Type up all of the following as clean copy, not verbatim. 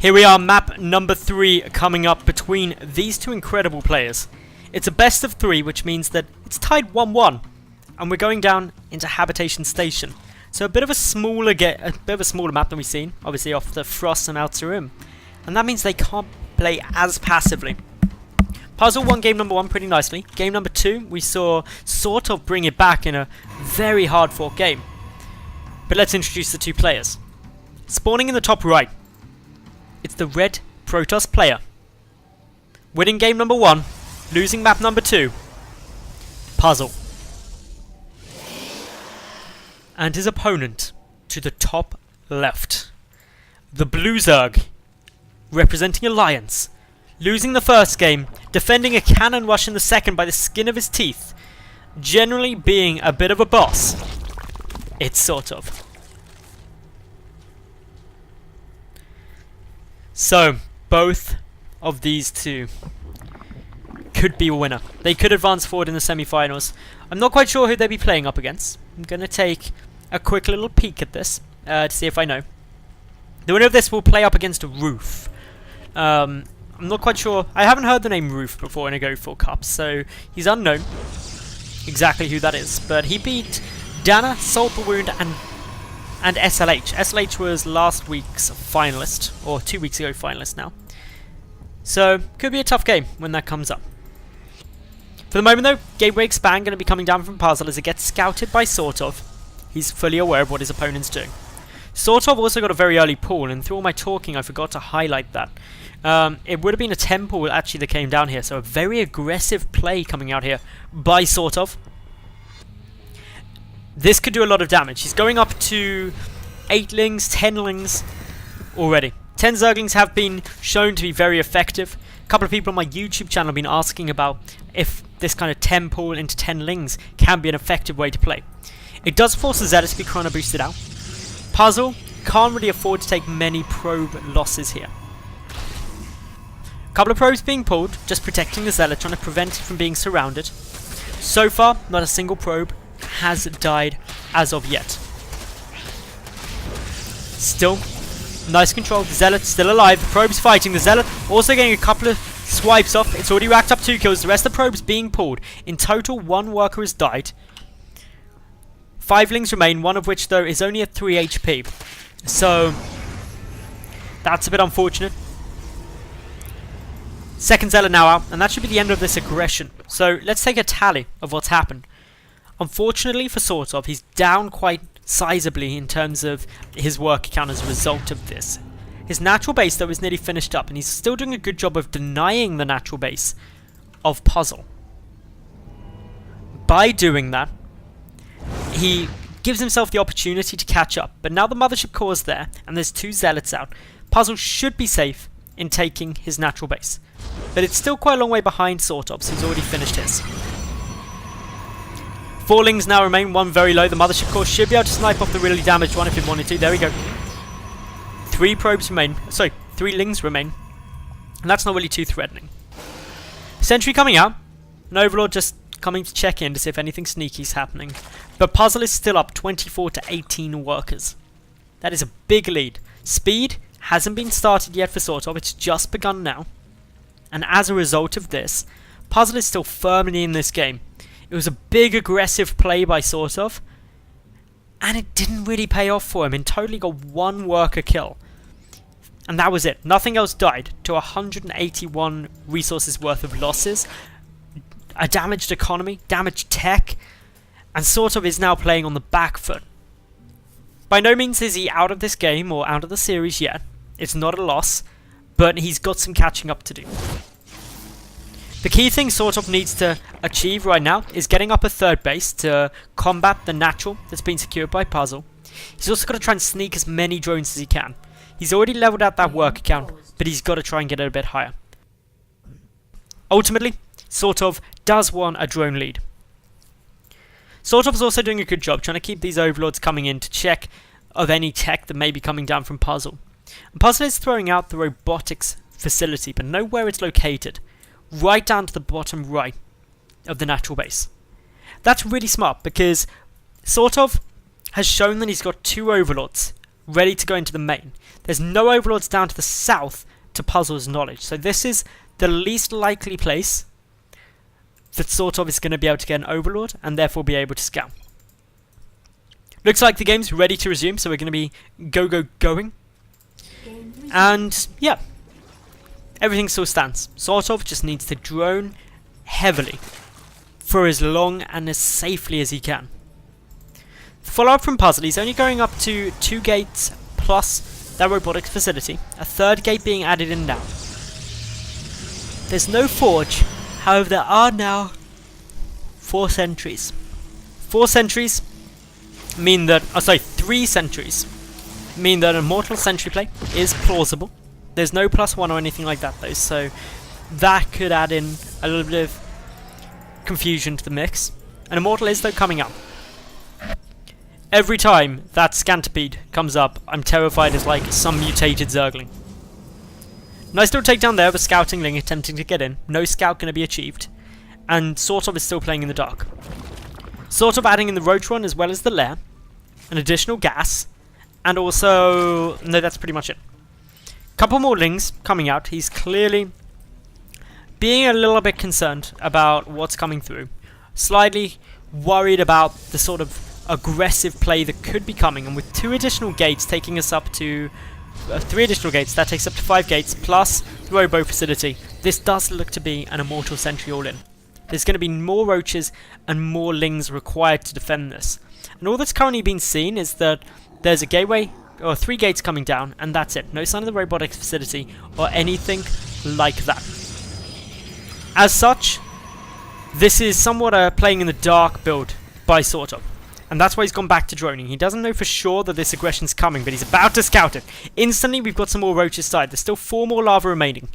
Here we are, map number 3 coming up between these two incredible players. It's a best of 3, which means that it's tied 1-1, and we're going down into Habitation Station. So a bit of a smaller map than we've seen, obviously off the Frost and Outer Rim, and that means they can't play as passively. Puzzle won game number 1 pretty nicely. Game number 2, we saw SortOf bring it back in a very hard-fought game. But let's introduce the two players. Spawning in the top right, it's the red Protoss player. Winning game number 1, losing map number 2, Puzzle. And his opponent to the top left, the Blue Zerg, representing Alliance. Losing the first game, defending a cannon rush in the second by the skin of his teeth, generally being a bit of a boss. It's SortOf. So, both of these two could be a winner. They could advance forward in the semi-finals. I'm not quite sure who they'd be playing up against. I'm going to take a quick little peek at this to see if I know. The winner of this will play up against Roof. I'm not quite sure. I haven't heard the name Roof before in a Go 4 Cup, so he's unknown exactly who that is. But he beat Dana, Salt the Wound, and SLH. SLH was last week's finalist, or 2 weeks ago finalist now. So, could be a tough game when that comes up. For the moment though, Gateway Expand going to be coming down from Puzzle as it gets scouted by SortOf. He's fully aware of what his opponent's doing. SortOf also got a very early pool, and through all my talking I forgot to highlight that. It would have been a 10 pool actually that came down here, so a very aggressive play coming out here by SortOf. This could do a lot of damage. He's going up to 8 lings, 10 lings already. 10 Zerglings have been shown to be very effective. A couple of people on my YouTube channel have been asking about if this kind of 10 pool into 10 lings can be an effective way to play. It does force the Zealot to be chrono boosted out. Puzzle can't really afford to take many probe losses here. Couple of probes being pulled, just protecting the Zealot, trying to prevent it from being surrounded. So far, not a single probe has died as of yet. Still, nice control. The Zealot's still alive. The probe's fighting. The Zealot also getting a couple of swipes off. It's already racked up 2 kills. The rest of the probes being pulled. In total, 1 worker has died. 5 lings remain, one of which though is only at 3 HP. So, that's a bit unfortunate. Second Zealot now out, and that should be the end of this aggression. So let's take a tally of what's happened. Unfortunately for SortOf, he's down quite sizably in terms of his work count as a result of this. His natural base though is nearly finished up, and he's still doing a good job of denying the natural base of Puzzle. By doing that, he gives himself the opportunity to catch up, but now the Mothership Core is there, and there's 2 Zealots out. Puzzle should be safe in taking his natural base. But it's still quite a long way behind SortOf, so he's already finished his. 4 lings now remain, 1 very low. The Mothership Core should be able to snipe off the really damaged one if it wanted to. There we go. 3 probes remain. Sorry, 3 lings remain. And that's not really too threatening. Sentry coming out. An Overlord just coming to check in to see if anything sneaky is happening. But Puzzle is still up 24 to 18 workers. That is a big lead. Speed hasn't been started yet for SortOf. It's just begun now. And as a result of this, Puzzle is still firmly in this game. It was a big aggressive play by SortOf, and it didn't really pay off for him. In total he got 1 worker kill. And that was it. Nothing else died to 181 resources worth of losses, a damaged economy, damaged tech, and SortOf is now playing on the back foot. By no means is he out of this game or out of the series yet. It's not a loss, but he's got some catching up to do. The key thing SortOf needs to achieve right now is getting up a 3rd base to combat the natural that's been secured by Puzzle. He's also got to try and sneak as many drones as he can. He's already leveled out that work account, but he's got to try and get it a bit higher. Ultimately, SortOf does want a drone lead. SortOf's also doing a good job trying to keep these Overlords coming in to check of any tech that may be coming down from Puzzle. And Puzzle is throwing out the robotics facility, but know where it's located. Right down to the bottom right of the natural base. That's really smart because SortOf has shown that he's got 2 Overlords ready to go into the main. There's no overlords down to the south to Puzzle's knowledge. So this is the least likely place that SortOf is going to be able to get an overlord and therefore be able to scout. Looks like the game's ready to resume, so we're going to be going. And yeah, everything still stands. SortOf just needs to drone heavily for as long and as safely as he can. Follow up from Puzzle, he's only going up to 2 gates plus that robotics facility, a 3rd gate being added in now. There's no forge, however there are now 4 sentries. 4 sentries mean that, 3 sentries mean that a mortal sentry play is plausible. There's no +1 or anything like that though, so that could add in a little bit of confusion to the mix. And Immortal is though coming up. Every time that Scantipede comes up, I'm terrified as like some mutated Zergling. Nice little takedown there of a Scouting Ling attempting to get in. No scout going to be achieved. And SortOf is still playing in the dark. SortOf adding in the Rotron as well as the Lair. An additional gas. And also... no, that's pretty much it. Couple more Lings coming out. He's clearly being a little bit concerned about what's coming through. Slightly worried about the sort of aggressive play that could be coming. And with 2 additional gates taking us up to... 3 additional gates, that takes up to 5 gates, plus the Robo facility. This does look to be an Immortal Sentry all-in. There's going to be more Roaches and more Lings required to defend this. And all that's currently been seen is that there's a gateway, or 3 gates coming down, and that's it. No sign of the robotics facility, or anything like that. As such, this is somewhat a playing in the dark build by SortOf. And that's why he's gone back to droning. He doesn't know for sure that this aggression's coming, but he's about to scout it. Instantly, we've got some more Roaches side. There's still 4 more lava remaining.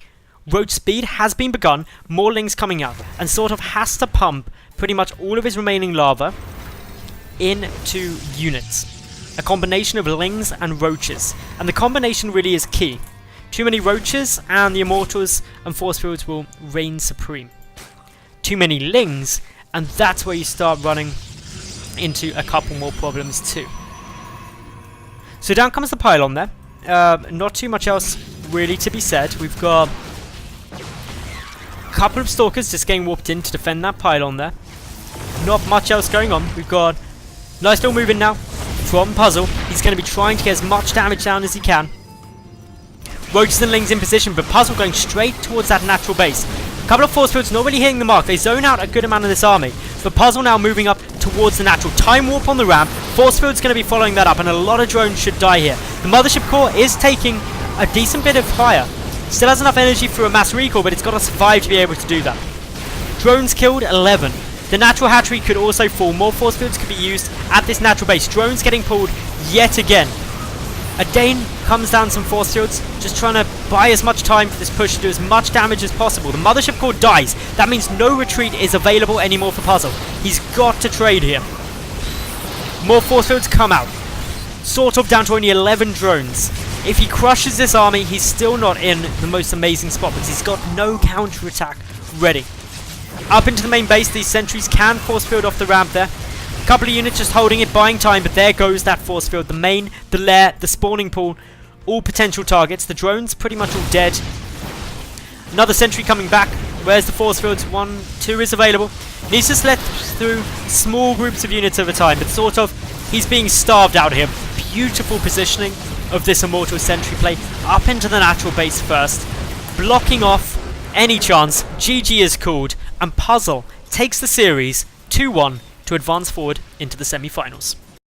Roach speed has been begun, more Lings coming out, and SortOf has to pump pretty much all of his remaining lava into units. A combination of Lings and Roaches. And the combination really is key. Too many Roaches, and the Immortals and Force Fields will reign supreme. Too many Lings, and that's where you start running into a couple more problems too. So down comes the pylon there. Not too much else really to be said. We've got a couple of Stalkers just getting warped in to defend that pylon there. Not much else going on. We've got nice little move in now from Puzzle. He's going to be trying to get as much damage down as he can. Roaches and Lings in position, but Puzzle going straight towards that natural base. A couple of Force Fields not really hitting the mark. They zone out a good amount of this army. But Puzzle now moving up towards the natural. Time Warp on the ramp. Force Field's going to be following that up, and a lot of drones should die here. The Mothership Core is taking a decent bit of fire. Still has enough energy for a mass recall, but it's got to survive to be able to do that. Drones killed, 11. The natural hatchery could also fall. More Force Fields could be used at this natural base. Drones getting pulled yet again. A Dane comes down some Force Fields, just trying to buy as much time for this push to do as much damage as possible. The Mothership Core dies. That means no retreat is available anymore for Puzzle. He's got to trade here. More Force Fields come out. SortOf down to only 11 drones. If he crushes this army, he's still not in the most amazing spot, because he's got no counter-attack ready. Up into the main base, these sentries can Force Field off the ramp there. A couple of units just holding it, buying time, but there goes that Force Field. The main, the lair, the spawning pool, all potential targets. The drones pretty much all dead. Another sentry coming back. Where's the Force Fields? 1, 2 is available. Needs to slip through small groups of units over time, but SortOf, he's being starved out here. Beautiful positioning of this Immortal Sentry play. Up into the natural base first. Blocking off any chance. GG is called, and Puzzle takes the series 2-1 to advance forward into the semi-finals.